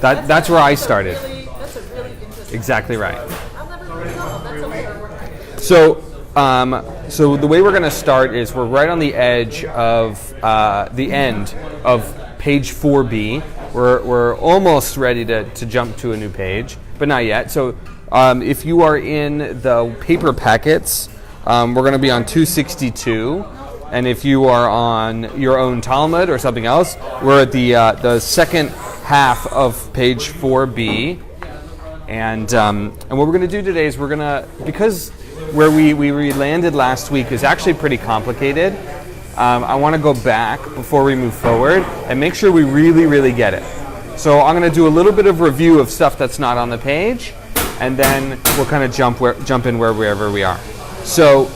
That's where I started. That's a really interesting. Exactly right. I'll never know. That's okay. So the way we're going to start is we're right on the edge of the end of page 4b. We're almost ready to jump to a new page, but not yet. So if you are in the paper packets, we're going to be on 262. And if you are on your own Talmud or something else, we're at the second half of page 4b. And what we're going to do today is we're going to, because where we landed last week is actually pretty complicated, I want to go back before we move forward and make sure we really, really get it. So I'm going to do a little bit of review of stuff that's not on the page, and then we'll kind of jump in wherever we are. So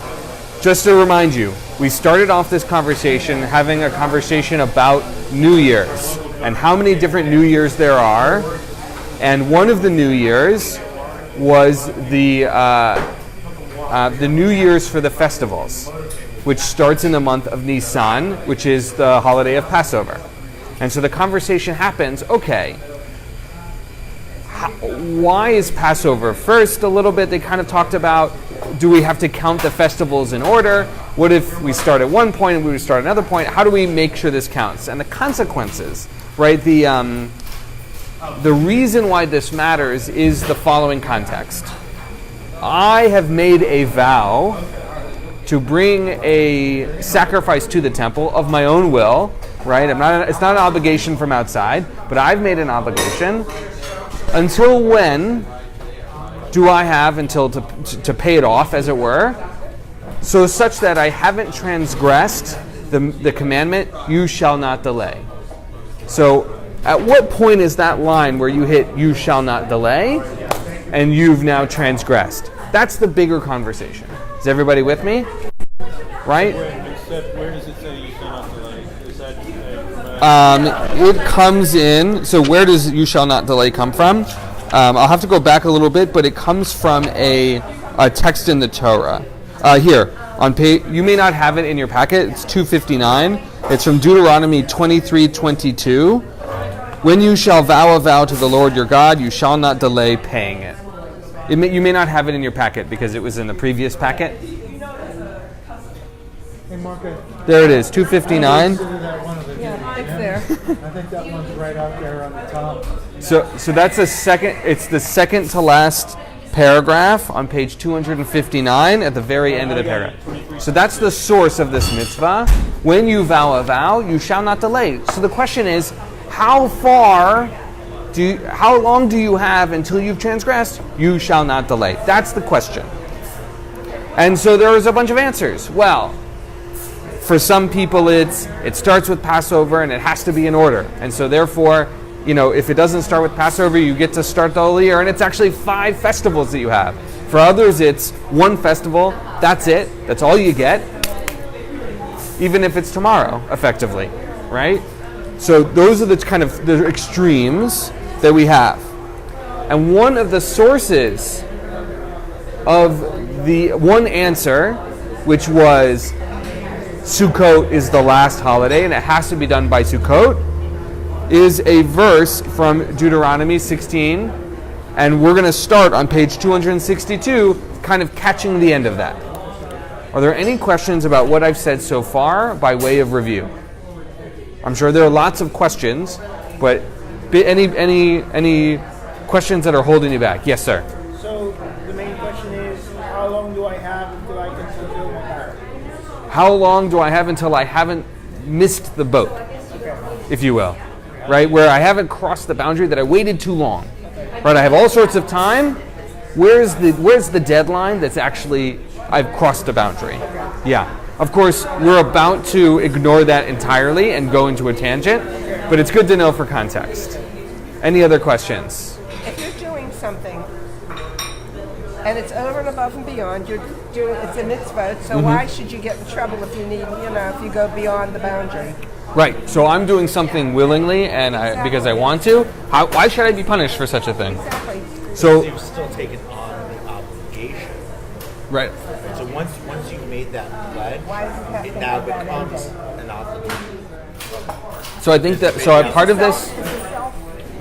just to remind you, we started off this conversation having a conversation about New Year's and how many different New Years there are. And one of the New Years was the New Year's for the festivals, which starts in the month of Nisan, which is the holiday of Passover. And so the conversation happens, okay, why is Passover? First, a little bit, they kind of talked about, do we have to count the festivals in order? What if we start at one point and we start at another point? How do we make sure this counts? And the consequences, right? The reason why this matters is the following context. I have made a vow to bring a sacrifice to the temple of my own will, right? It's not an obligation from outside, but I've made an obligation. Until when do I have until to pay it off, as it were, so such that I haven't transgressed the commandment, you shall not delay. So at what point is that line where you hit you shall not delay and you've now transgressed? That's the bigger conversation. Is everybody with me? Right? Except where does it say you shall not delay? Is that it comes in, so where does you shall not delay come from? I'll have to go back a little bit, but it comes from a text in the Torah. Here, on page, you may not have it in your packet, it's 259. It's from Deuteronomy 23:22. When you shall vow a vow to the Lord your God, you shall not delay paying it. You may not have it in your packet because it was in the previous packet. Hey, Mark, there it is, 259. It's there. I think that one's right out there on the top. So that's it's the second to last paragraph on page 259 at the very end of the paragraph. So that's the source of this mitzvah. When you vow a vow, you shall not delay. So the question is, how long do you have until you've transgressed? You shall not delay. That's the question. And so there is a bunch of answers. Well, for some people it starts with Passover and it has to be in order. And so therefore, if it doesn't start with Passover, you get to start the whole year, and it's actually 5 festivals that you have. For others, it's one festival, that's it, that's all you get, even if it's tomorrow, effectively, right? So those are the extremes that we have. And one of the sources of the one answer, which was Sukkot is the last holiday and it has to be done by Sukkot, is a verse from Deuteronomy 16, and we're going to start on page 262, kind of catching the end of that. Are there any questions about what I've said so far by way of review? I'm sure there are lots of questions, but any questions that are holding you back? Yes, sir. So the main question is, how long do I have until I can fulfill my vow? How long do I have until I haven't missed the boat, if you will? Right, where I haven't crossed the boundary, that I waited too long. Right, I have all sorts of time. Where's the deadline that's actually I've crossed the boundary? Yeah. Of course, we're about to ignore that entirely and go into a tangent, but it's good to know for context. Any other questions? If you're doing something and it's over and above and beyond, it's a mitzvah, so why should you get in trouble if if you go beyond the boundary? Right. So I'm doing something willingly and because I want to. Why should I be punished for such a thing? Exactly. So you've still taken on the obligation. Right. So once you've made that pledge, it now becomes an obligation. So I think that part of this.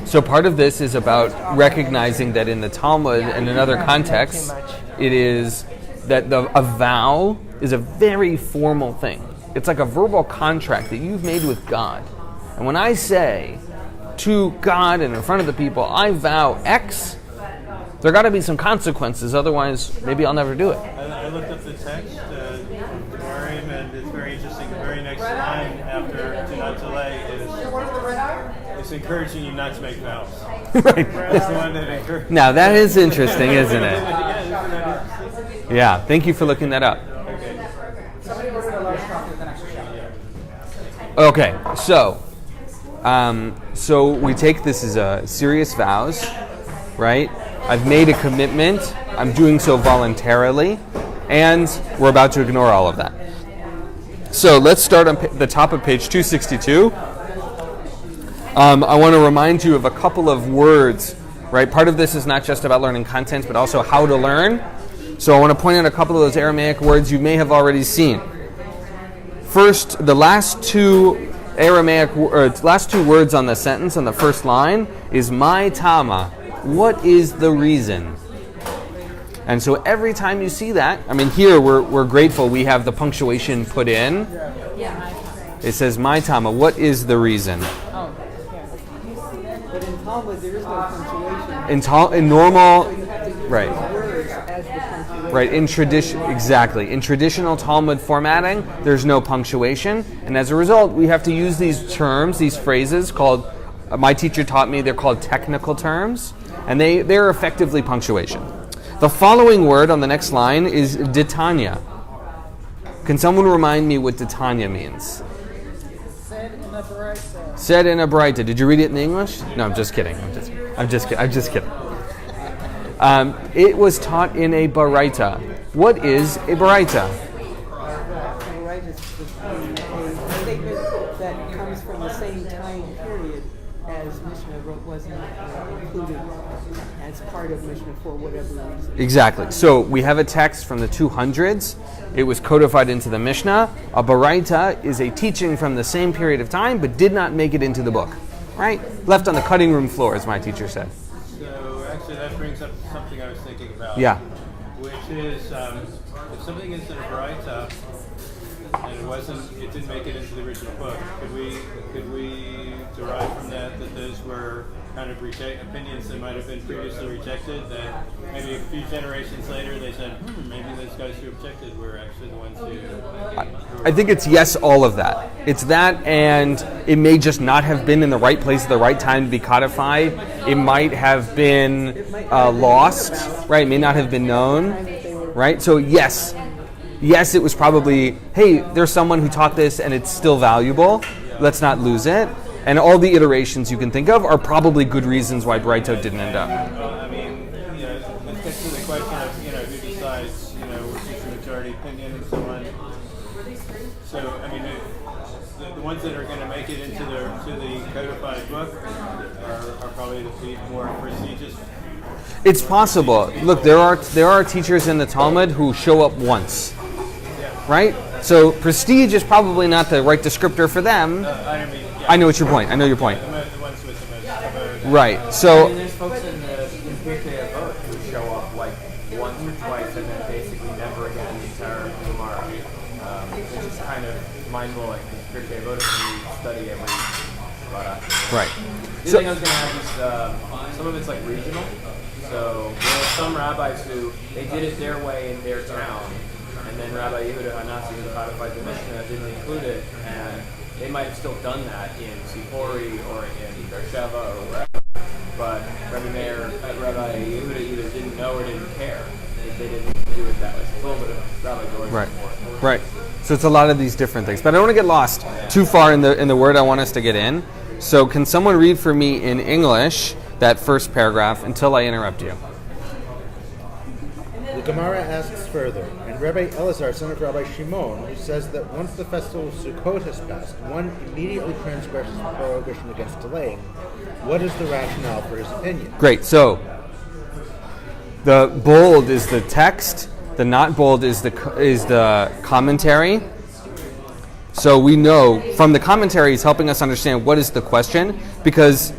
So part of this is about recognizing that in the Talmud and in other contexts, it is that a vow is a very formal thing. It's like a verbal contract that you've made with God. And when I say to God and in front of the people, I vow X, there got to be some consequences. Otherwise, maybe I'll never do it. I looked up the text, Miriam, and it's very interesting. The very next line after "do not delay" is it's encouraging you not to make vows. Right. That's the one that encourages. Now that is interesting, isn't it? Yeah. Thank you for looking that up. Okay. So we take this as a serious vows, right? I've made a commitment. I'm doing so voluntarily, and we're about to ignore all of that. So let's start on the top of page 262. I want to remind you of a couple of words, right? Part of this is not just about learning content, but also how to learn. So I want to point out a couple of those Aramaic words you may have already seen. First, the last two words on the sentence on the first line is my tama. What is the reason? And so every time you see that, I mean, here we're grateful we have the punctuation put in. It says my tama. What is the reason? But in Talmud, there is no punctuation. In normal, So you have to use right. words as the punctuation. Right, in tradition, exactly. In traditional Talmud formatting, there's no punctuation, and as a result, we have to use these terms, these phrases called, my teacher taught me, they're called technical terms, and they're effectively punctuation. The following word on the next line is ditanya. Can someone remind me what ditanya means? Said in a baraita. Did you read it in English? No, I'm just kidding. I'm just kidding. It was taught in a baraita. What is a baraita? Right, it's a statement that comes from the same time period as Mishnah wasn't included as part of Mishnah for whatever reason. Exactly. So we have a text from the 200s. It was codified into the Mishnah. A baraita is a teaching from the same period of time, but did not make it into the book. Right? Left on the cutting room floor, as my teacher said. So actually, that brings up something I was thinking about. Yeah. Which is if something is in a baraita and it didn't make it into the original book, could we derive from that those were kind of opinions that might have been previously rejected, that maybe a few generations later they said, maybe those guys who objected were actually the ones who... I think it's yes, all of that. It's that, and it may just not have been in the right place at the right time to be codified. It might have been lost, right? It may not have been known, right? So yes, it was probably, hey, there's someone who taught this and it's still valuable. Let's not lose it. And all the iterations you can think of are probably good reasons why Baraita didn't end up. I mean, let's get to the question of, who decides, which is the majority opinion and so on. So, I mean, the ones that are going to make it into the codified book are probably the more prestigious. It's possible. Look, there are teachers in the Talmud who show up once, right? So prestige is probably not the right descriptor for them. I know what your point. I know your point. The ones with the most. Right. So. I mean, there's folks in 4b-5av who show up like once or twice and then basically never again the entire Gemara, which is kind of mind blowing. 4b-5av when you study every Gemara. Right. The thing I was going to add is some of it's like regional. So there are some rabbis who they did it their way in their town, and then Rabbi Yehuda Hanassi, who codified the Mishnah, didn't include it, and they might have still done that in Sipori or in Beersheba or wherever, but Rabbi Yehuda either didn't know or didn't care. They didn't do it that way. So it's a little bit of Rabbi George support. Right. So it's a lot of these different things. But I don't want to get lost too far in the word I want us to get in. So can someone read for me in English that first paragraph until I interrupt you? The Gemara asks further, and Rabbi Elazar, son of Rabbi Shimon, who says that once the festival of Sukkot has passed, one immediately transgresses the prohibition against delaying. What is the rationale for his opinion? Great. So the bold is the text. The not bold is the commentary. So we know from the commentary is helping us understand what is the question, because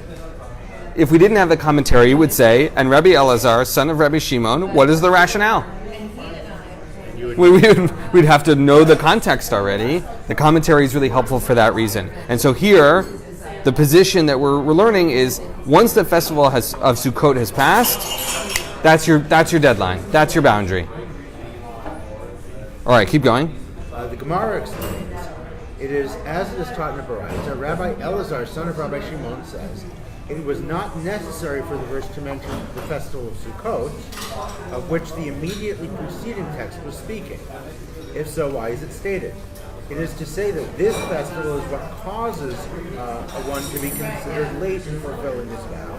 if we didn't have the commentary, you would say, and Rabbi Elazar, son of Rabbi Shimon, what is the rationale? We'd have to know the context already. The commentary is really helpful for that reason. And so here, the position that we're learning is once the festival of Sukkot has passed, that's your deadline. That's your boundary. All right, keep going. The Gemara explains, it is as it is taught in the Baraita. Rabbi Elazar, son of Rabbi Shimon, says, it was not necessary for the verse to mention the festival of Sukkot, of which the immediately preceding text was speaking. If so, why is it stated? It is to say that this festival is what causes one to be considered late in fulfilling his vow,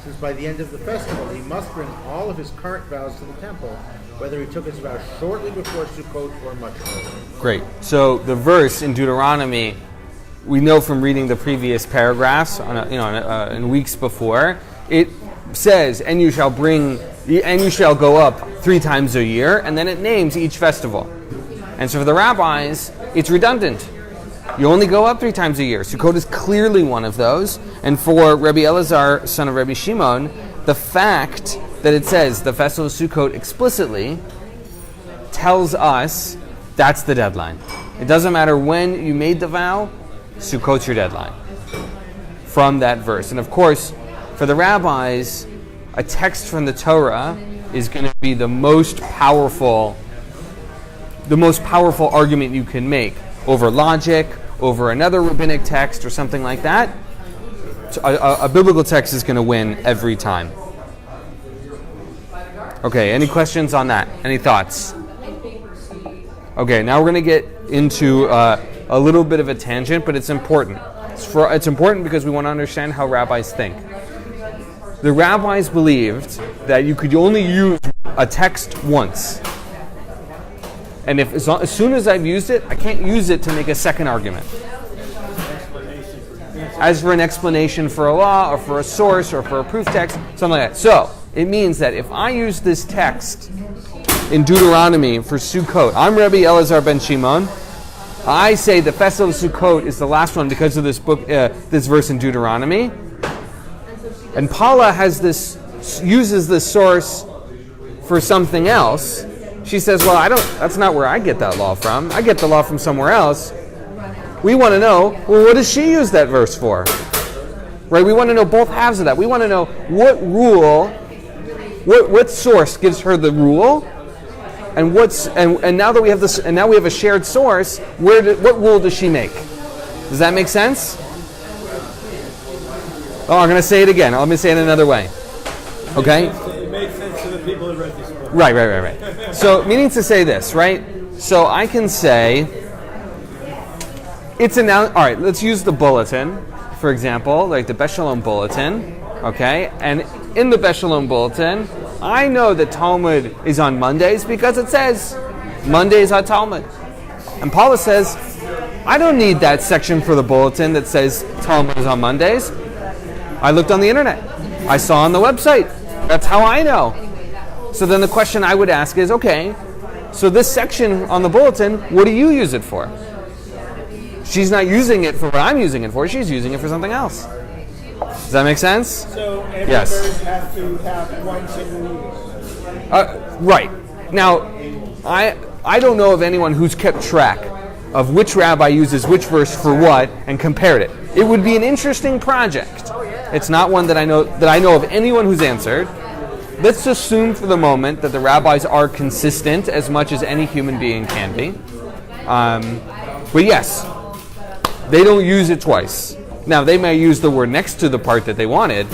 since by the end of the festival he must bring all of his current vows to the temple, whether he took his vow shortly before Sukkot or much earlier. Great. So the verse in Deuteronomy, we know from reading the previous paragraphs in weeks before, it says, and you shall go up 3 times a year, and then it names each festival. And so for the rabbis, it's redundant. You only go up 3 times a year. Sukkot is clearly one of those. And for Rabbi Elazar, son of Rabbi Shimon, the fact that it says the festival of Sukkot explicitly tells us that's the deadline. It doesn't matter when you made the vow, Sukkot's your deadline from that verse. And of course, for the rabbis, a text from the Torah is going to be the most powerful argument you can make over logic, over another rabbinic text or something like that. A biblical text is going to win every time. Okay, any questions on that? Any thoughts? Okay, now we're going to get into a little bit of a tangent, but it's important. It's important because we want to understand how rabbis think. The rabbis believed that you could only use a text once. And as soon as I've used it, I can't use it to make a second argument. As for an explanation for a law, or for a source, or for a proof text, something like that. So, it means that if I use this text in Deuteronomy for Sukkot, I'm Rabbi Elazar ben Shimon, I say the festival of Sukkot is the last one because of this book, this verse in Deuteronomy. And Paula uses this source for something else. She says, well, that's not where I get that law from. I get the law from somewhere else. We want to know, well, what does she use that verse for? Right? We want to know both halves of that. We want to know what rule, what source gives her the rule, and now that we have this, and now we have a shared source, what rule does she make? Does that make sense? Oh, I'm going to say it again. Let me say it another way. Okay? It makes sense to the people who read this book. Right. So, meaning to say this, right? So I can say, all right, let's use the bulletin, for example, like the Beth Shalom bulletin, okay? And in the Beth Shalom bulletin, I know that Talmud is on Mondays because it says Mondays are Talmud. And Paula says, I don't need that section for the bulletin that says Talmud is on Mondays. I looked on the internet. I saw on the website. That's how I know. So then the question I would ask is, okay, so this section on the bulletin, what do you use it for? She's not using it for what I'm using it for. She's using it for something else. Does that make sense? So every Yes. verse has to have one single use. Right. Now, I don't know of anyone who's kept track of which rabbi uses which verse for what and compared it. It would be an interesting project. It's not one that I know of anyone who's answered. Let's assume for the moment that the rabbis are consistent as much as any human being can be. But yes, they don't use it twice. Now, they may use the word next to the part that they wanted,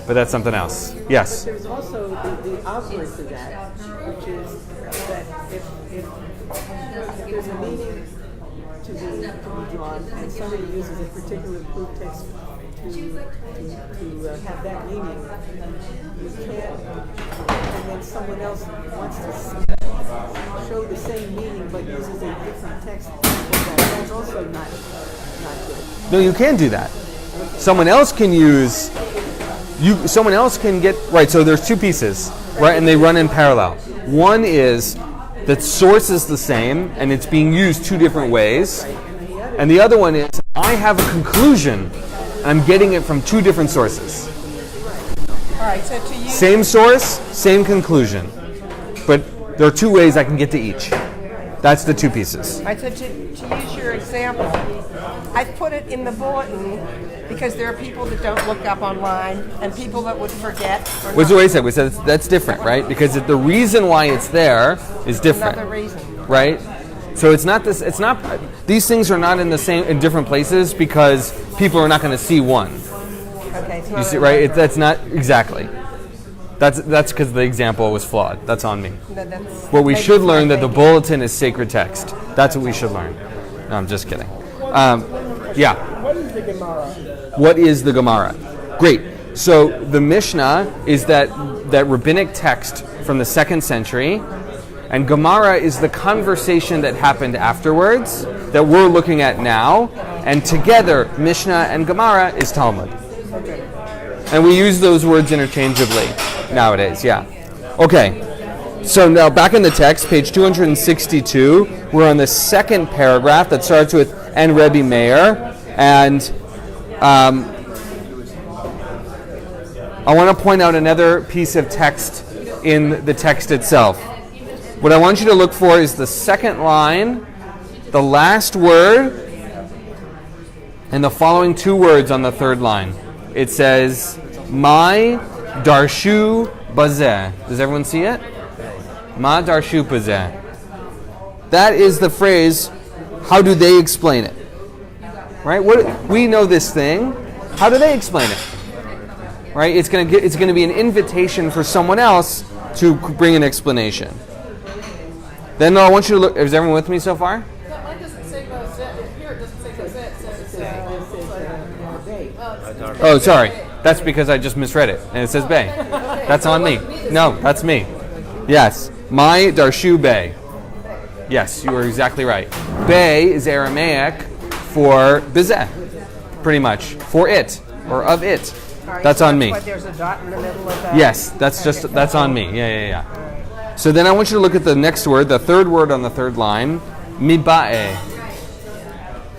but that's something else. Yes? There's also the obverse of that, which is that if there's a meaning to be drawn and somebody uses a particular proof text to have that meaning, you can't, and then someone else wants to show the same meaning but uses a different text. That's also not good. No, you can do that. Someone else can get, right, so there's two pieces, right, and they run in parallel. One is that source is the same and it's being used two different ways. And the other one is I have a conclusion. I'm getting it from two different sources. right, so to use Same source, same conclusion. But there are two ways I can get to each. That's the two pieces. All right, so to use your example, I've put it in the bulletin because there are people that don't look up online and people that would forget. What's the way I said? We said that's different, right? Because the reason why it's there is different. Another reason. Right? So it's not this. It's not. These things are not in different places because people are not going to see one. Okay, it's You not see, right? That's not exactly. That's because the example was flawed. That's on me. What we should learn that the bulletin is sacred text. That's what we should learn. No, I'm just kidding. Yeah. What is the Gemara? What is the Gemara? Great. So the Mishnah is that rabbinic text from the 2nd century, and Gemara is the conversation that happened afterwards that we're looking at now, and together Mishnah and Gemara is Talmud. And we use those words interchangeably nowadays, yeah. Okay, so now back in the text, page 262, we're on the second paragraph that starts with, and Rebbe Meir, and I want to point out another piece of text in the text itself. What I want you to look for is the second line, the last word, and the following two words on the third line. It says, "My darshu bazeh." Does everyone see it? "Ma darshu bazeh." That is the phrase. How do they explain it? Right? We know this thing. How do they explain it? Right? It's going to be an invitation for someone else to bring an explanation. Then I want you to look. Is everyone with me so far? That mine doesn't say Bozet. Here it doesn't say Bozet. It says Oh, sorry. That's because I just misread it. And it says Bay. That's on me. No, that's me. Yes. My darshu Bay. Yes, you are exactly right. Bay is Aramaic for bezeh. Pretty much. For it. Or of it. That's on me. There's a dot in the middle of that. Yes, that's on me. Yeah. So then I want you to look at the next word, the third word on the third line, miba'e.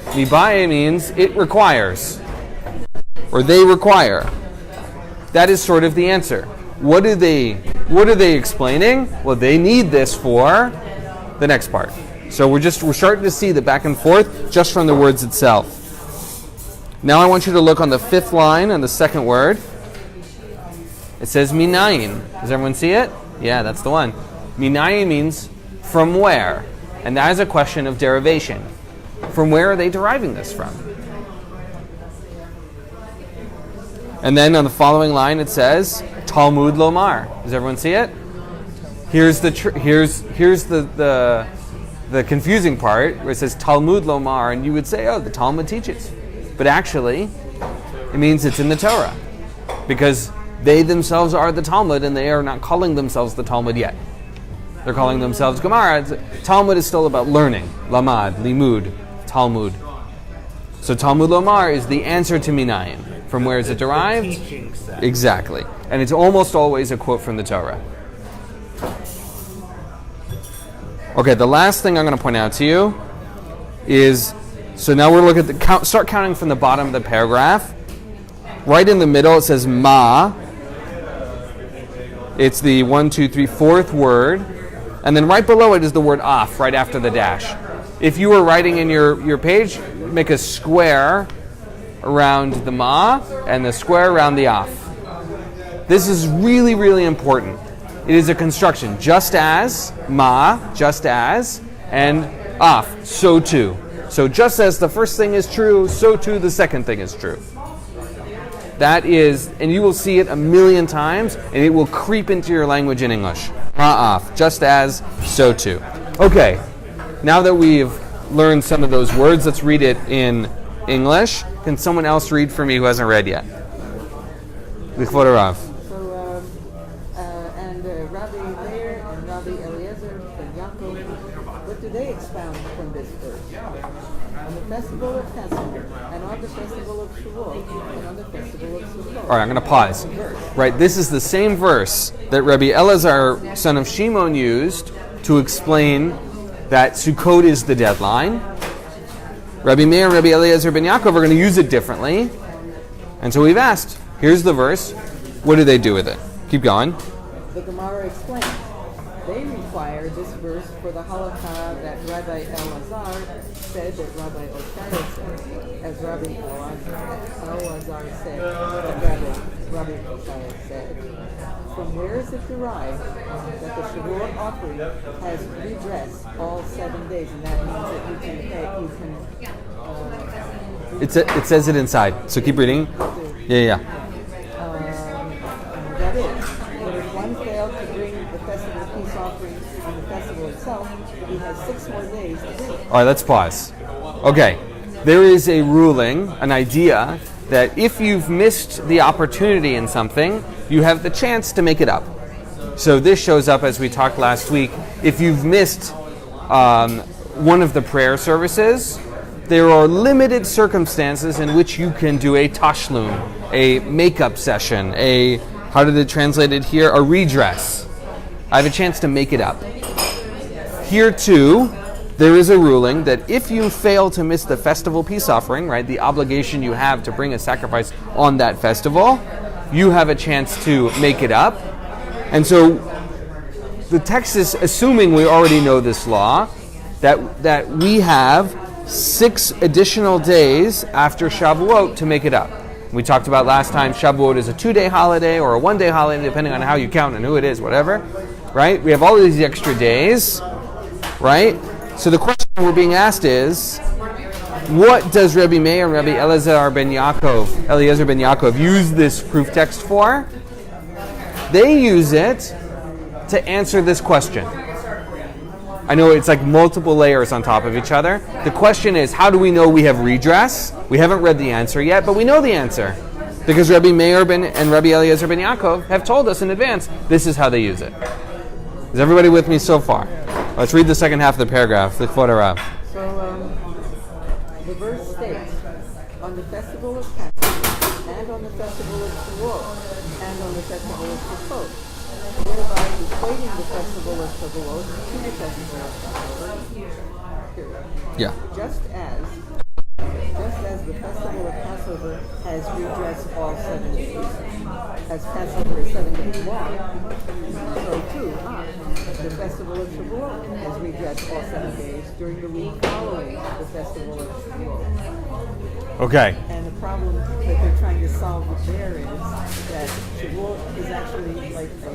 Miba'e means it requires, or they require. That is sort of the answer. What are they explaining? Well, they need this for the next part. So we're starting to see the back and forth just from the words itself. Now I want you to look on the fifth line on the second word. It says minayin. Does everyone see it? Yeah, that's the one. Minayin means from where? And that is a question of derivation. From where are they deriving this from? And then on the following line it says Talmud Lomar. Does everyone see it? Here's the confusing part where it says Talmud Lomar, and you would say, oh, the Talmud teaches. But actually, it means it's in the Torah. Because they themselves are the Talmud, and they are not calling themselves the Talmud yet. They're calling themselves Gemara. Talmud is still about learning. Lamad, Limud, Talmud. So Talmud Lomar is the answer to Minayin. From where is it derived? Exactly. And it's almost always a quote from the Torah. Okay, the last thing I'm going to point out to you is, so now we're looking at start counting from the bottom of the paragraph. Right in the middle it says ma. It's the 1, 2, 3, fourth word. And then right below it is the word af, right after the dash. If you were writing in your page, make a square around the ma and the square around the af. This is really, really important. It is a construction. Just as, ma, just as, and af, so too. So just as the first thing is true, so too the second thing is true. That is, and you will see it a million times, and it will creep into your language in English. Ma'af, just as, so too. Okay, now that we've learned some of those words, let's read it in English. Can someone else read for me who hasn't read yet? L'chvod Harav. So, Rabbi Meir and Rabbi Eliezer and Yaakov, what do they expound from this verse? On the festival of Pesach, and on the festival of Shavuot, and on the festival of Sukkot. All right, I'm going to pause. Right, this is the same verse that Rabbi Elazar, son of Shimon, used to explain that Sukkot is the deadline. Rabbi Meir and Rabbi Eliezer ben Yaakov are going to use it differently. And so we've asked, here's the verse, What do they do with it? Keep going. The Gemara explains. They require this verse for the halakha that Rabbi Elazar said that Rabbi Oshaya said, as Rabbi Elazar said, that Rabbi Oshaya said. From where is it derived that the Shavuot offering has redress all 7 days, and that means that you can It says it inside, so keep reading. Yeah. That is, but if one failed to bring the festival peace offering on the festival itself, he has 6 more days to do it. All right, let's pause. Okay, there is a ruling, an idea, that if you've missed the opportunity in something, you have the chance to make it up. So this shows up as we talked last week. If you've missed one of the prayer services, there are limited circumstances in which you can do a tashlum, a makeup session, how did it translate it here? A redress. I have a chance to make it up. Here too, there is a ruling that if you fail to miss the festival peace offering, right, the obligation you have to bring a sacrifice on that festival, you have a chance to make it up. And so the text is assuming we already know this law, that we have 6 additional days after Shavuot to make it up. We talked about last time, Shavuot is a 2-day holiday or a 1-day holiday, depending on how you count and who it is, whatever. Right? We have all of these extra days. Right? So the question we're being asked is, what does Rabbi Meir and Rabbi Eliezer ben Yaakov use this proof text for? They use it to answer this question. I know it's like multiple layers on top of each other. The question is, how do we know we have redress? We haven't read the answer yet, but we know the answer. Because Rabbi Meir and Rabbi Eliezer ben Yaakov have told us in advance, this is how they use it. Is everybody with me so far? Let's read the second half of the paragraph. The Kvodarav. So the verse states, on the festival of Passover, and on the festival of Shavuot, and on the festival of Sukkot, thereby equating the festival of Shavuot to the festival of Passover. Period. Yeah. Just as the festival of Passover has redressed all 7 days, as Passover is 7 days long, so too, the festival of Shavuot has redressed all 7 days during the week following the festival of Shavuot. Okay. And the problem that they're trying to solve there is that Shavuot is actually like a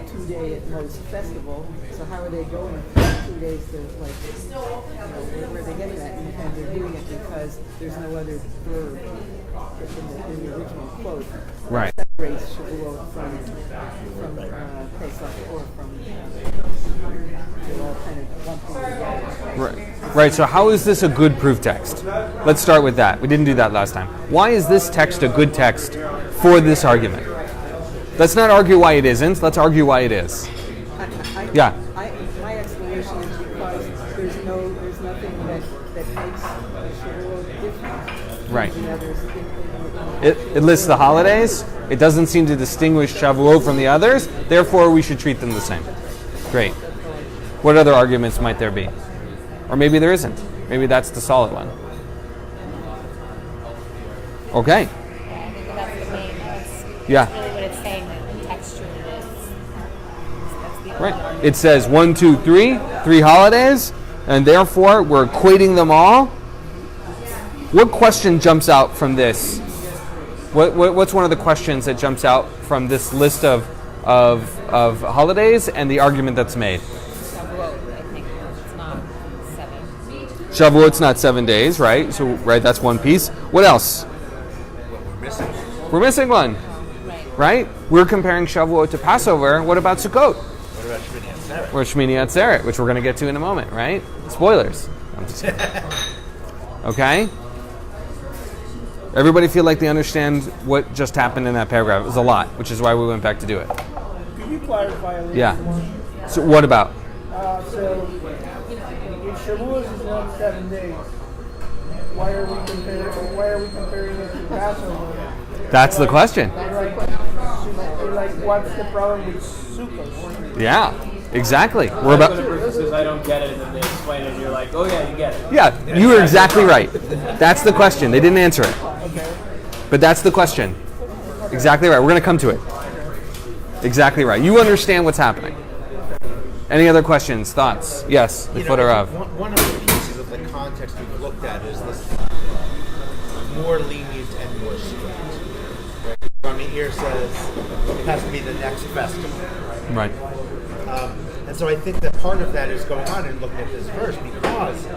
2-day at most festival. So how are they going from 2 days to where are they getting that? And they're doing it because there's no other verb in the original quote. Right. Separates Shavuot from Pesach or from they're all kind of lumped together. Right, so how is this a good proof text? Let's start with that. We didn't do that last time. Why is this text a good text for this argument? Let's not argue why it isn't. Let's argue why it is. Yeah. My explanation is because there's nothing that makes Shavuot different. Right. It lists the holidays. It doesn't seem to distinguish Shavuot from the others. Therefore, we should treat them the same. Great. What other arguments might there be? Or maybe there isn't. Maybe that's the solid one. Okay. Yeah, I think that's the main. That's really what it's saying textually is. That's the Right. It says 1, 2, 3, 3 holidays, and therefore we're equating them all. What question jumps out from this? What's one of the questions that jumps out from this list of holidays and the argument that's made? Shavuot, I think it's not 7. Shavuot's not 7 days, right? So, right, that's one piece. What else? We're missing one. Right? We're comparing Shavuot to Passover. What about Sukkot? What about Shmini Atzeret? Or Shmini Atzeret, which we're going to get to in a moment, right? Spoilers. I'm just kidding. Okay? Everybody feel like they understand what just happened in that paragraph. It was a lot, which is why we went back to do it. Could you clarify a little Yeah. more? So what about? So, if Shavuot is not 7 days, why are we comparing it to Passover? That's the question. Like, what's the problem with Sukkot? Yeah, exactly. We're One about. of the person says, I don't get it, and then they explain it, and you're like, oh yeah, you get it. Yeah, you were exactly right. That's the question. They didn't answer it. But that's the question. Exactly right. We're going to come to it. Exactly right. You understand what's happening. Any other questions, thoughts? Yes, the footer of. One of the pieces of the context we've looked at is this more lenient and more strict. Right? Rabbi Meir says it has to be the next festival. Right. And so I think that part of that is going on in looking at this verse because,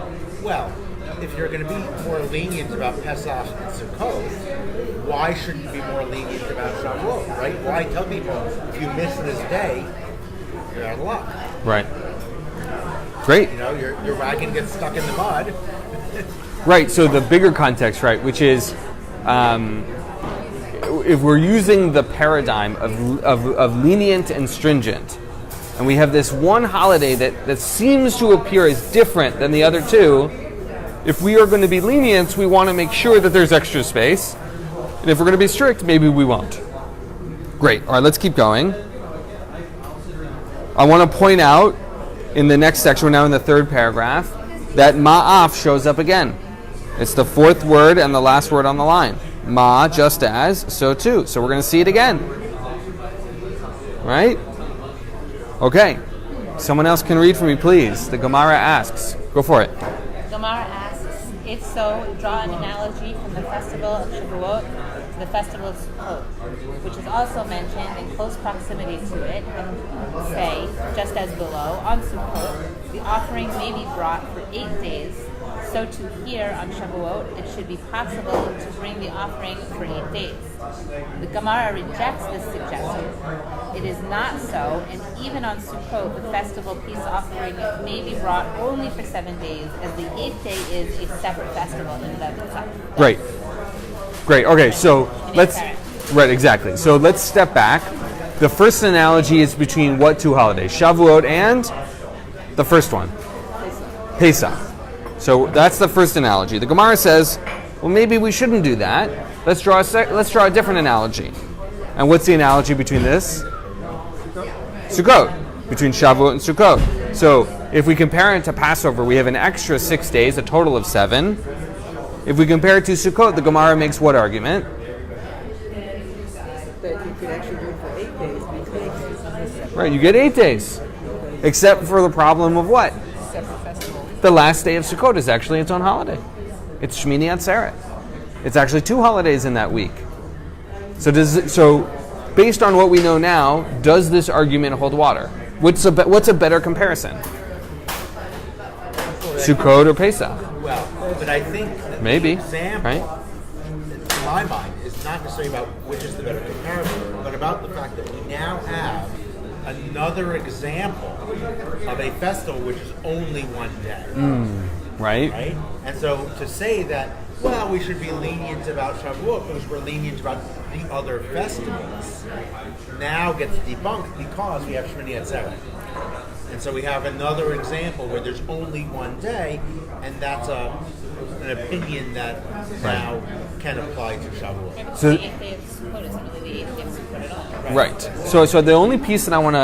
well, if you're going to be more lenient about Pesach and Sukkot, why shouldn't you be more lenient about Shavuot, right? Why tell people if you miss this day, you're out of luck? Right. Great. You know, your wagon gets stuck in the mud. Right, so the bigger context, right, which is if we're using the paradigm of lenient and stringent, and we have this one holiday that seems to appear as different than the other two, if we are going to be lenient, we want to make sure that there's extra space. And if we're going to be strict, maybe we won't. Great. All right, let's keep going. I want to point out in the next section, we're now in the third paragraph, that ma'af shows up again. It's the fourth word and the last word on the line. Ma, just as, so too. So we're going to see it again. Right? Okay. Someone else can read for me, please. The Gemara asks. Go for it. Gemara asks, if so, draw an analogy from the festival of Shavuot to the festival of Sukkot, which is also mentioned in close proximity to it, and say, just as below, on Sukkot, the offering may be brought for 8 days. So to here on Shavuot, it should be possible to bring the offering for 8 days. The Gemara rejects this suggestion. It is not so, and even on Sukkot, the festival peace offering may be brought only for 7 days, as the 8th day is a separate festival in and of itself. Great. Okay, so let's... Right, exactly. So let's step back. The first analogy is between what two holidays? Shavuot and the first one? Pesach. So that's the first analogy. The Gemara says, well, maybe we shouldn't do that. Let's draw a different analogy. And what's the analogy between this? Sukkot. Between Shavuot and Sukkot. So if we compare it to Passover, we have an extra 6 days, a total of 7. If we compare it to Sukkot, the Gemara makes what argument? That you could actually do it for 8 days because Right, you get 8 days. Except for the problem of what? separate festival. The last day of Sukkot is actually its own holiday. It's Shmini Atzeret. It's actually 2 holidays in that week. So based on what we know now, does this argument hold water? What's a better comparison? Sukkot or Pesach? Well, but I think that Maybe, the example, right? in my mind, is not necessarily about which is the better comparison, but about the fact that we now have another example of a festival which is only 1 day. Right? Right? And so to say that, well, we should be lenient about Shavuot because we're lenient about the other festivals, now gets debunked because we have Shmini Atzeret. And so we have another example where there's only 1 day, and that's an opinion that now can apply to Shavuot. So, The 8th day of Sukkot isn't really the 8th day of Sukkot at all. right. So the only piece that I want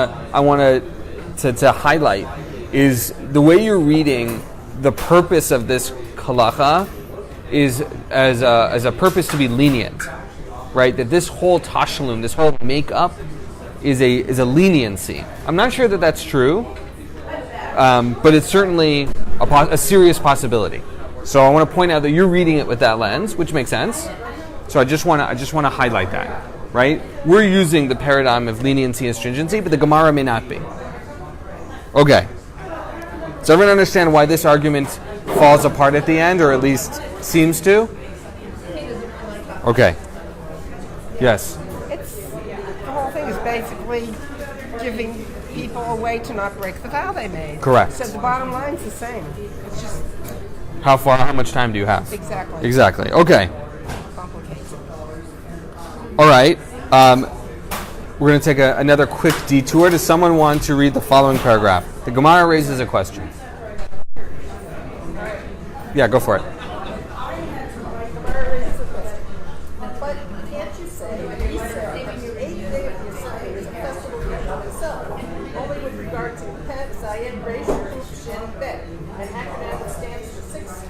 to highlight is the way you're reading the purpose of this halacha is as a purpose to be lenient, right? That this whole tashlum, this whole makeup, is a leniency. I'm not sure that that's true, but it's certainly a serious possibility. So I want to point out that you're reading it with that lens, which makes sense. So I just want to highlight that, right? We're using the paradigm of leniency and stringency, but the Gemara may not be. Okay. Does everyone understand why this argument falls apart at the end, or at least seems to? Okay. Yes. The whole thing is basically giving people a way to not break the vow they made. Correct. So the bottom line's the same. It's just How much time do you have? exactly Exactly. Okay. complicated. All right. We're going to take another quick detour. Does someone want to read the following paragraph? The Gemara raises a question. Yeah, go for it. But can't you say that he said the 8th day of Yisrael is a festival in itself, only with regard to Beth, Zayed, Reish, Kush, and Beth, and Acronym stands for 6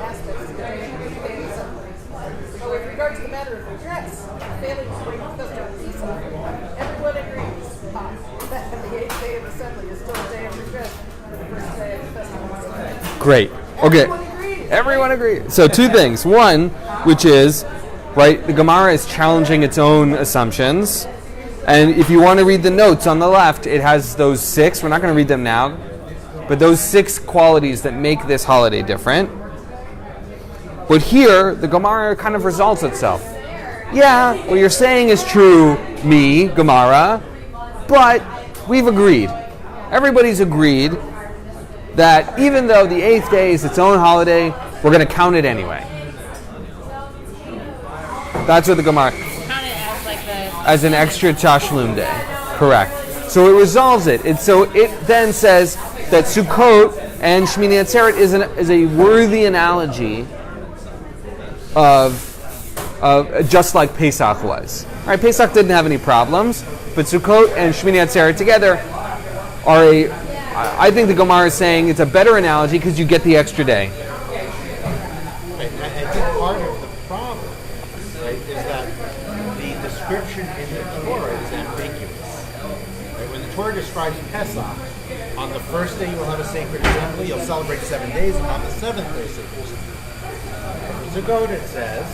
aspects of the day itself. But with regard to the matter of dress, failing to bring the festival peace, everyone agrees Great. Okay. Everyone agrees. So two things. One, which is, right, the Gemara is challenging its own assumptions. And if you want to read the notes on the left, it has those 6. We're not going to read them now. But those 6 qualities that make this holiday different. But here, the Gemara kind of resolves itself. Yeah, what you're saying is true, me, Gemara, but we've agreed. Everybody's agreed that even though the 8th day is its own holiday, we're going to count it anyway. That's what the Gemara... Count it as like as an extra Tashlum day. Correct. So it resolves it. So it then says that Sukkot and Shmini Atzeret is a worthy analogy of just like Pesach was. All right, Pesach didn't have any problems, but Sukkot and Shmini Atzeret together are I think the Gemara is saying it's a better analogy because you get the extra day. I think part of the problem, right, is that the description in the Torah is ambiguous. Right? When the Torah describes Pesach, on the first day you will have a sacred assembly, you'll celebrate 7 days, and on the 7th day sacred assembly. Sukkot, it says,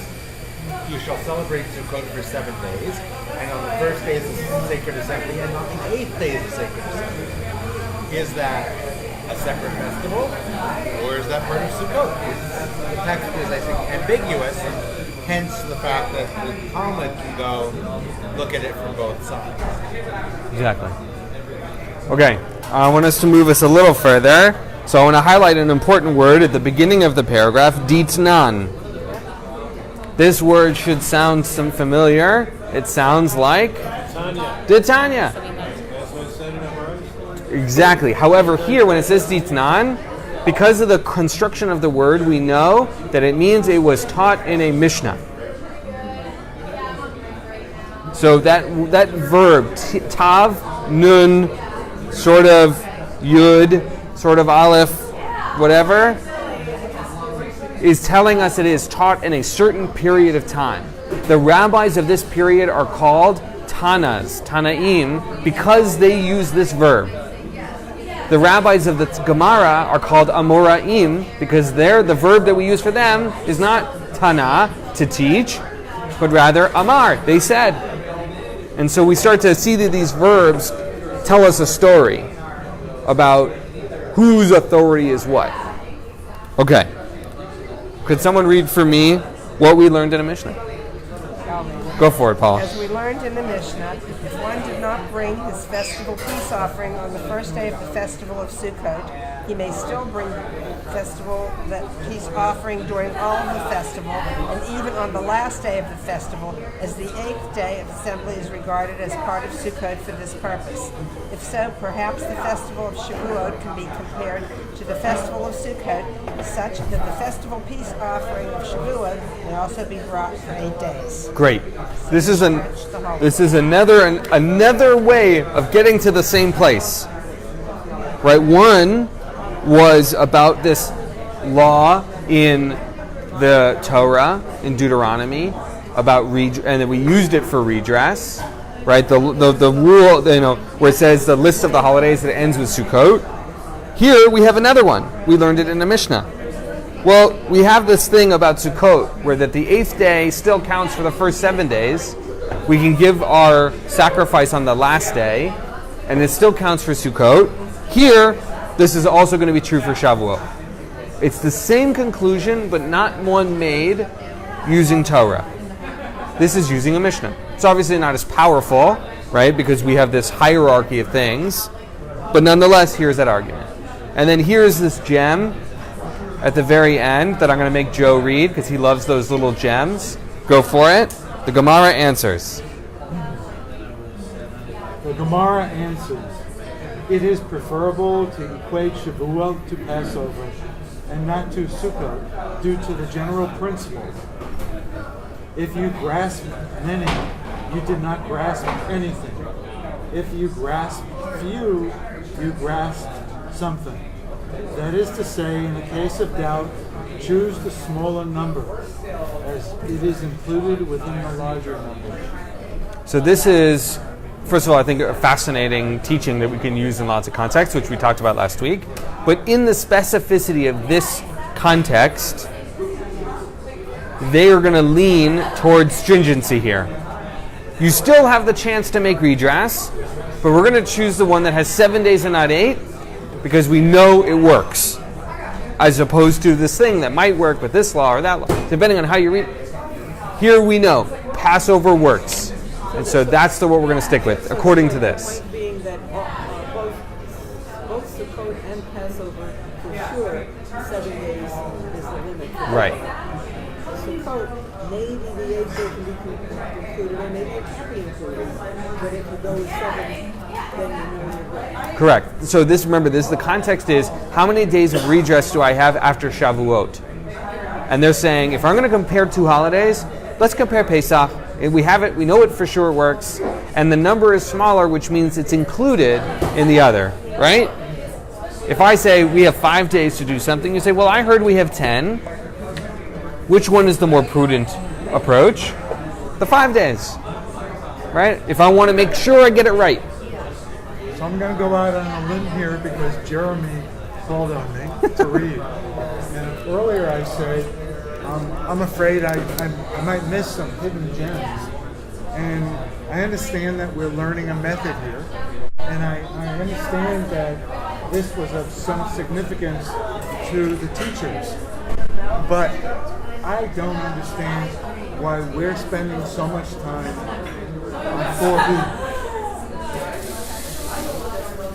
you shall celebrate Sukkot for 7 days, and on the first day is a sacred assembly, and on the 8th day is a sacred assembly. Is that a separate festival, or is that part of Sukkot? The text is, I think, ambiguous, hence the fact that the Talmud can go look at it from both sides. Exactly. Okay, I want us to move us a little further. So I want to highlight an important word at the beginning of the paragraph, ditnan. This word should sound some familiar. It sounds like Ditanya. Exactly. However, here when it says ditnan, because of the construction of the word, we know that it means it was taught in a Mishnah. So that verb, tav, nun, sort of yud, sort of aleph, whatever, is telling us it is taught in a certain period of time. The rabbis of this period are called Tanas, Tanaim, because they use this verb. The rabbis of the Gemara are called Amoraim, because the verb that we use for them is not Tana, to teach, but rather Amar, they said. And so we start to see that these verbs tell us a story about whose authority is what. Okay. Could someone read for me what we learned in a Mishnah? Go for it, Paul. As we learned in the Mishnah, if one did not bring his festival peace offering on the first day of the festival of Sukkot, he may still bring that peace offering during all of the festival, and even on the last day of the festival, as the 8th day of assembly is regarded as part of Sukkot for this purpose. If so, perhaps the festival of Shavuot can be compared to the festival of Sukkot, such that the festival peace offering of Shavuot may also be brought for 8 days. Great. This is another way of getting to the same place. Right? One was about this law in the Torah, in Deuteronomy, about and then we used it for redress. Right? The rule, where it says the list of the holidays that ends with Sukkot. Here we have another one. We learned it in the Mishnah. Well, we have this thing about Sukkot, where that the 8th day still counts for the first 7 days. We can give our sacrifice on the last day, and it still counts for Sukkot. Here, this is also going to be true for Shavuot. It's the same conclusion, but not one made using Torah. This is using a Mishnah. It's obviously not as powerful, right, because we have this hierarchy of things, but nonetheless, here's that argument. And then here's this gem at the very end that I'm going to make Joe read because he loves those little gems. Go for it. The Gemara answers. The Gemara answers, it is preferable to equate Shavuot to Passover and not to Sukkot due to the general principle. If you grasp many, you did not grasp anything. If you grasp few, you grasp something. That is to say, in the case of doubt, choose the smaller number, as it is included within the larger number. So this is first of all, I think a fascinating teaching that we can use in lots of contexts, which we talked about last week. But in the specificity of this context, they are going to lean towards stringency here. You still have the chance to make redress, but we're going to choose the one that has 7 days and not 8 because we know it works, as opposed to this thing that might work with this law or that law, depending on how you read. Here we know Passover works, and so that's what we're going to stick with, according to this. The point being that both Sukkot and Passover, for sure, 7 days is the limit. Right. Sukkot, maybe the 8th day can be included, or maybe it can't be included. But if you go with 7, then you know you're right. Correct. So the context is, how many days of redress do I have after Shavuot? And they're saying, if I'm going to compare two holidays, let's compare Pesach. We have it, we know it for sure works, and the number is smaller, which means it's included in the other, right? If I say we have 5 days to do something, you say, well, I heard we have 10. Which one is the more prudent approach? The 5 days, right? If I want to make sure I get it right. So I'm going to go out on a limb here because Jeremy called on me to read. And earlier I said, I'm afraid I might miss some hidden gems. And I understand that we're learning a method here. And I understand that this was of some significance to the teachers. But I don't understand why we're spending so much time on 4b.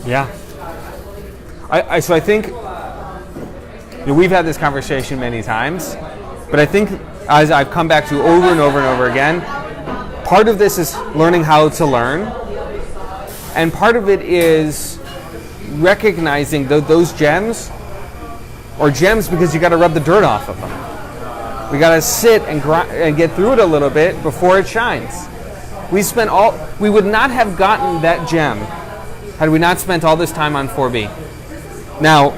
Yeah. So I think we've had this conversation many times, but I think as I've come back to over and over and over again, part of this is learning how to learn, and part of it is recognizing those gems are gems because you got to rub the dirt off of them. We got to sit and get through it a little bit before it shines. We would not have gotten that gem had we not spent all this time on 4b. Now,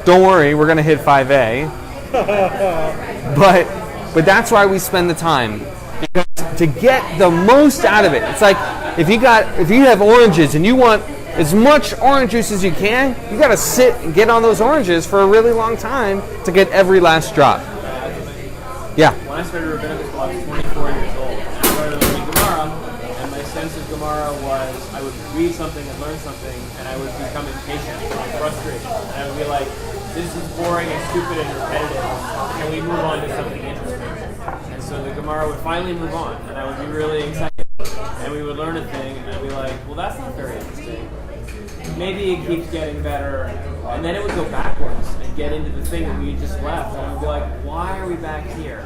don't worry, we're going to hit 5a. But that's why we spend the time, because to get the most out of it. It's like if you have oranges and you want as much orange juice as you can, you got to sit and get on those oranges for a really long time to get every last drop. Yeah. When I started rabbinical school, I was 24 years old. And I started learning Gemara, and my sense of Gemara was I would read something and learn something, and I would become impatient and frustrated. And I would be like, this is boring and stupid and repetitive. Can we move on to something interesting? And so the Gemara would finally move on, and I would be really excited. And we would learn a thing, and I'd be like, well, that's not very interesting. Maybe it keeps getting better. And then it would go backwards and get into the thing that we just left. And I would be like, why are we back here?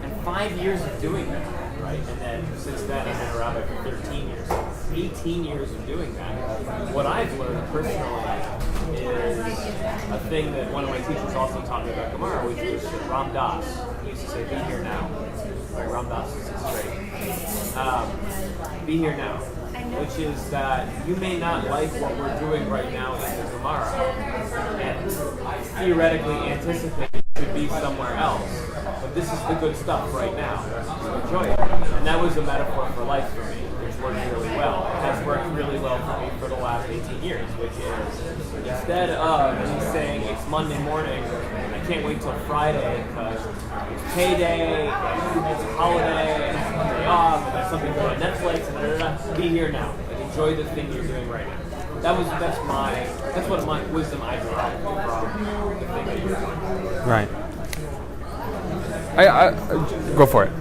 And 5 years of doing that, right? And then since then, I've been a rabbi for 13 years. 18 years of doing that. What I've learned personally is a thing that one of my teachers also taught me about Gemara, which was Ram Dass. He used to say, be here now. Right, Ram Dass is straight. Be here now. Which is that you may not like what we're doing right now in the Gemara, and theoretically anticipate it should be somewhere else, but this is the good stuff right now, so enjoy it. And that was a metaphor for life for me, which worked really well. It has worked really well for me for the last 18 years, which is, instead of me saying it's Monday morning, I can't wait till Friday because it's payday, it's a holiday, and it's a day off, and there's something going on Netflix, and be here now. Like, enjoy the thing you're doing right now. That's what my wisdom I draw from the thing that you're doing. Right. I go for it.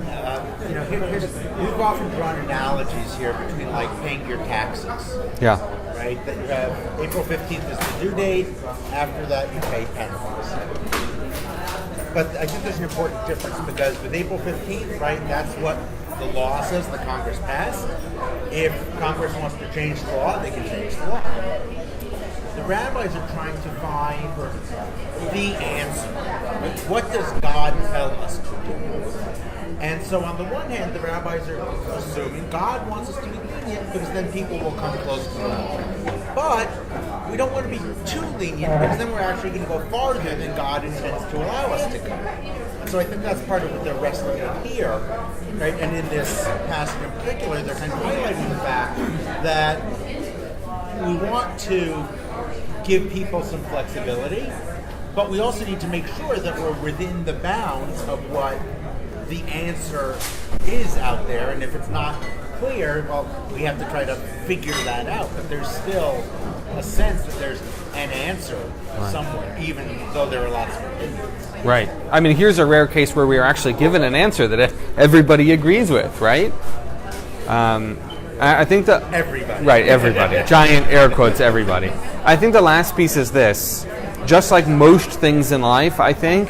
We've often drawn analogies here between like paying your taxes. Yeah. Right? That you have April 15th is the due date. After that, you pay penalties. But I think there's an important difference because with April 15th, right, that's what the law says the Congress passed. If Congress wants to change the law, they can change the law. The rabbis are trying to find the answer. What does God tell us to do? And so on the one hand, the rabbis are assuming God wants us to be lenient because then people will come close to the law. But we don't want to be too lenient because then we're actually going to go farther than God intends to allow us to go. And so I think that's part of what they're wrestling with here, right? And in this passage in particular, they're kind of highlighting the fact that we want to give people some flexibility, but we also need to make sure that we're within the bounds of what the answer is out there, and if it's not clear, well, we have to try to figure that out, but there's still a sense that there's an answer somewhere, even though there are lots of opinions. Right. I mean, here's a rare case where we are actually given an answer that everybody agrees with, right? I think that... Everybody. Right, everybody. Giant air quotes, everybody. I think the last piece is this. Just like most things in life, I think,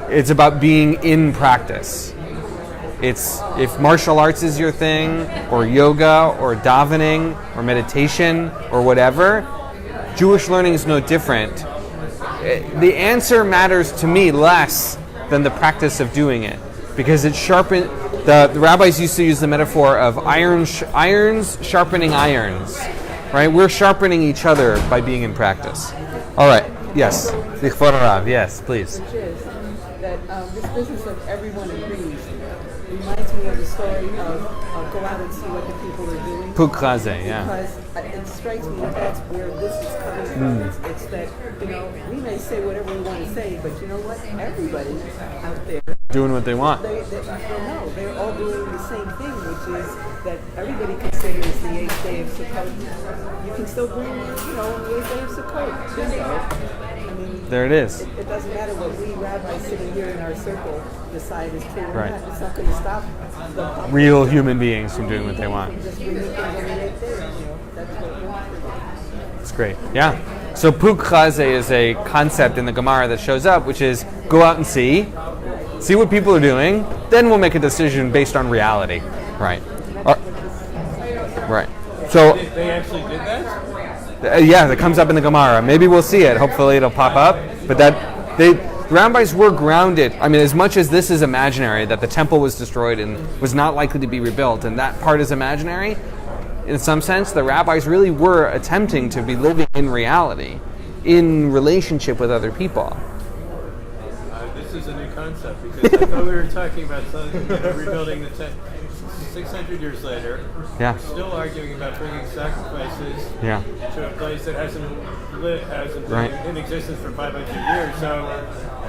it's about being in practice. It's if martial arts is your thing, or yoga, or davening, or meditation, or whatever, Jewish learning is no different. The answer matters to me less than the practice of doing it, because it sharpens. The rabbis used to use the metaphor of irons sharpening irons, right? We're sharpening each other by being in practice. All right. Yes. Yes, please. Which is that this business of everyone agrees reminds me of the story of go out and see what the people are doing. Pukraze, yeah. Because it strikes me that's where this is coming from. It's that, we may say whatever we want to say, but you know what? Everybody out there Doing what they want. They're all doing the same thing, which is that everybody considers the 8th day of Sukkot. You can still bring, on the 8th day of Sukkot. I mean, there it is. It doesn't matter what we rabbis sitting here in our circle decide is true or Right. not. It's not going to stop the Real human beings from doing what they want. Just bring things on the 8th day. That's what we're It's great. Yeah. So Pukraze is a concept in the Gemara that shows up, which is go out and see what people are doing, then we'll make a decision based on reality. Right. Right. So They actually did that? yeah, that comes up in the Gemara. Maybe we'll see it. Hopefully it'll pop up. But the rabbis were grounded. I mean, as much as this is imaginary, that the temple was destroyed and was not likely to be rebuilt, and that part is imaginary, in some sense, the rabbis really were attempting to be living in reality, in relationship with other people. This is a new concept, because I thought we were talking about rebuilding the temple. 600 years later, Yeah. we're still arguing about bringing sacrifices Yeah. to a place that hasn't Right. been in existence for 500 years. So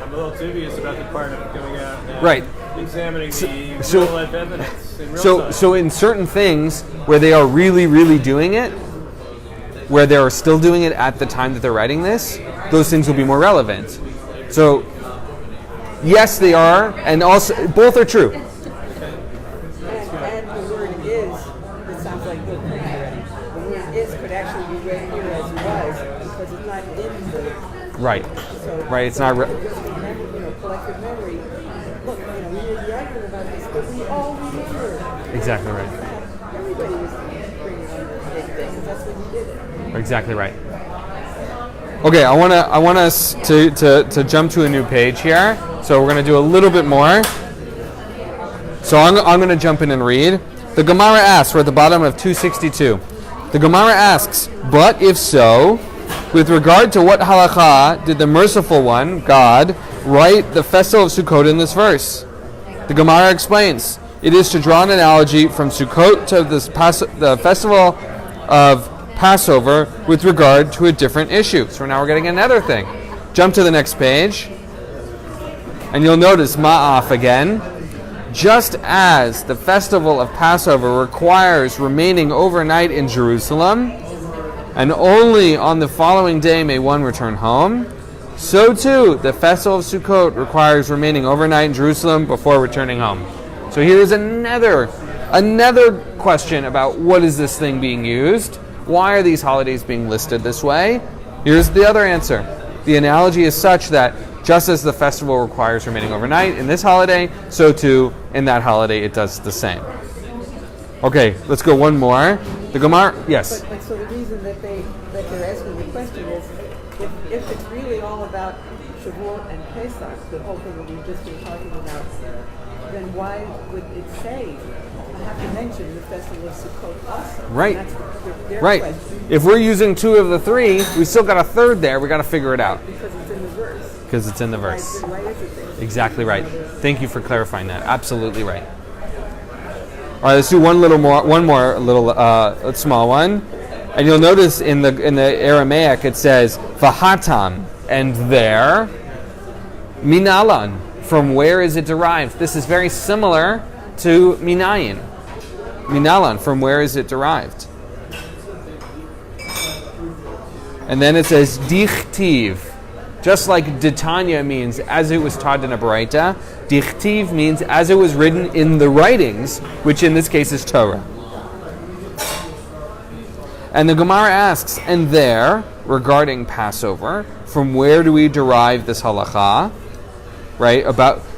I'm a little dubious about the part of going out and Right. examining the So- real-life evidence in real time. So in certain things where they are really, really doing it, where they are still doing it at the time that they're writing this, those things will be more relevant. So yes, they are, and also both are true. And the word is, it sounds like good thing already. The word is could actually be read here as was, because it's not in the... Right. So, Right, it's not... just memory, collective memory. Look, we may be arguing about this, but we all remember. Exactly right. Everybody was bringing on the big thing, because that's when you did it. Exactly right. Okay, I want us to jump to a new page here. So we're going to do a little bit more. So I'm going to jump in and read. The Gemara asks, we're at the bottom of 262. The Gemara asks, but if so, with regard to what halakha did the merciful one, God, write the festival of Sukkot in this verse? The Gemara explains, it is to draw an analogy from Sukkot to the festival of Passover with regard to a different issue. So now we're getting another thing. Jump to the next page. And you'll notice ma'af again. Just as the festival of Passover requires remaining overnight in Jerusalem, and only on the following day may one return home, so too the festival of Sukkot requires remaining overnight in Jerusalem before returning home. So here's another question about what is this thing being used? Why are these holidays being listed this way? Here's the other answer. The analogy is such that just as the festival requires remaining overnight in this holiday, so too in that holiday it does the same. Okay, let's go one more. The Gemara, yes. But so the reason that they're asking the question is, if it's really all about Shavuot and Pesach, the whole thing that we've just been talking about, then why would it say I have to mention the festival of Sukkot also? Right. That's their Right. question. If we're using two of the three, we still got a third there. We got to figure it out. Because it's in the verse. Because it's in the verse. Why is it there? Exactly right. Thank you for clarifying that. Absolutely right. All right, let's do one more little small one. And you'll notice in the Aramaic it says vahatam, and there, minalan, from where is it derived? This is very similar to minayin. Minalan, from where is it derived? And then it says dichtiv. Just like ditanya means as it was taught in a Baraita, dichtiv means as it was written in the writings, which in this case is Torah. And the Gemara asks, and there, regarding Passover, from where do we derive this halacha? Right?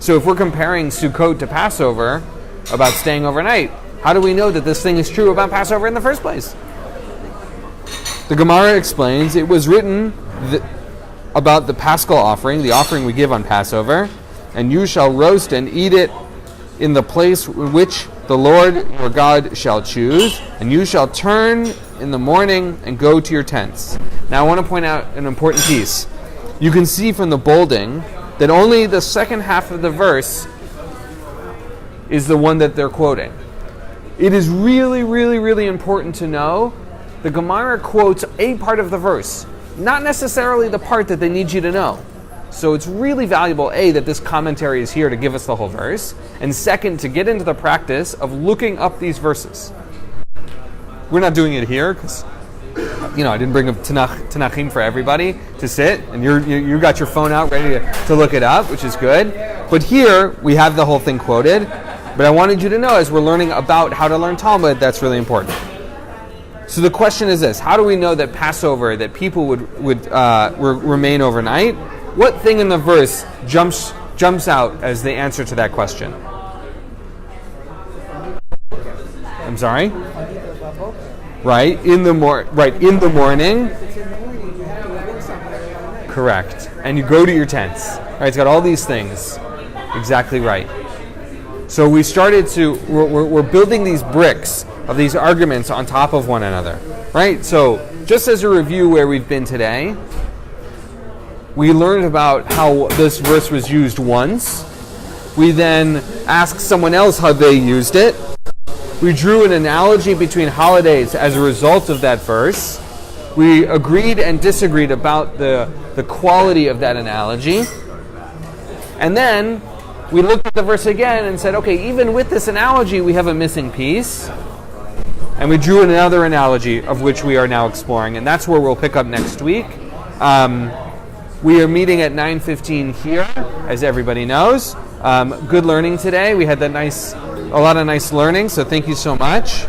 So if we're comparing Sukkot to Passover, about staying overnight, how do we know that this thing is true about Passover in the first place? The Gemara explains it was written about the Paschal offering, the offering we give on Passover, and you shall roast and eat it in the place which the Lord your God shall choose, and you shall turn in the morning and go to your tents. Now I want to point out an important piece. You can see from the bolding that only the second half of the verse is the one that they're quoting. It is really, really, really important to know the Gemara quotes a part of the verse, not necessarily the part that they need you to know. So it's really valuable, A, that this commentary is here to give us the whole verse, and second, to get into the practice of looking up these verses. We're not doing it here because, I didn't bring up Tanachim for everybody to sit, and you got your phone out ready to look it up, which is good. But here, we have the whole thing quoted, but I wanted you to know, as we're learning about how to learn Talmud, that's really important. So the question is this: how do we know that Passover, that people would remain overnight? What thing in the verse jumps out as the answer to that question? I'm sorry? Right, in the morning. Correct. And you go to your tents. Right, it's got all these things. Exactly right. So we're building these bricks of these arguments on top of one another. Right? So just as a review where we've been today, we learned about how this verse was used once. We then asked someone else how they used it. We drew an analogy between holidays as a result of that verse. We agreed and disagreed about the quality of that analogy. And then we looked at the verse again and said, okay, even with this analogy, we have a missing piece. And we drew another analogy of which we are now exploring. And that's where we'll pick up next week. We are meeting at 9:15 here, as everybody knows. Good learning today. We had a lot of nice learning, so thank you so much.